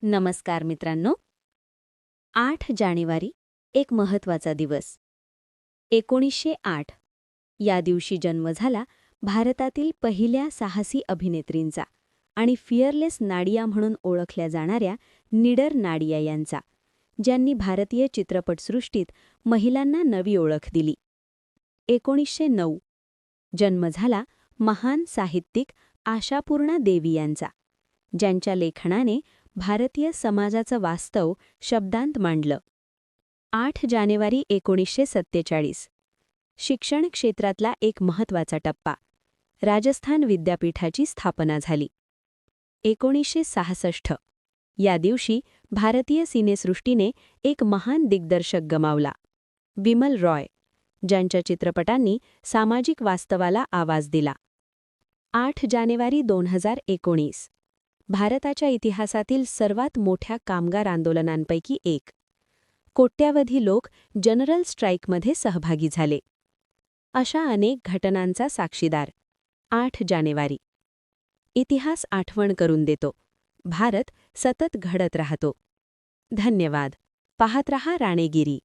नमस्कार मित्रांनो. 8 जानेवारी एक महत्त्वाचा दिवस. 1908 या दिवशी जन्म झाला भारतातील पहिल्या साहसी अभिनेत्रींचा आणि फिअरलेस नाडिया म्हणून ओळखल्या जाणाऱ्या निडर नाडिया यांचा, ज्यांनी भारतीय चित्रपटसृष्टीत महिलांना नवी ओळख दिली. 1909 जन्म झाला महान साहित्यिक आशापूर्णा देवी यांचा, ज्यांच्या लेखनाने भारतीय समाजाचं वास्तव शब्दांत मांडलं. 8 जानेवारी 1947 शिक्षण क्षेत्रातला एक महत्त्वाचा टप्पा. राजस्थान विद्यापीठाची स्थापना झाली. 1966 या दिवशी भारतीय सिनेसृष्टीने एक महान दिग्दर्शक गमावला, विमल रॉय, ज्यांच्या चित्रपटांनी सामाजिक वास्तवाला आवाज दिला. 8 जानेवारी 2019 भारताच्या इतिहासातील सर्वात मोठ्या कामगार आंदोलनांपैकी एक. कोट्यावधी लोक जनरल स्ट्राईकमध्ये सहभागी झाले. अशा अनेक घटनांचा साक्षीदार 8 जानेवारी. इतिहास आठवण करून देतो. भारत सतत घडत राहतो. धन्यवाद. पाहत रहा राणेगिरी.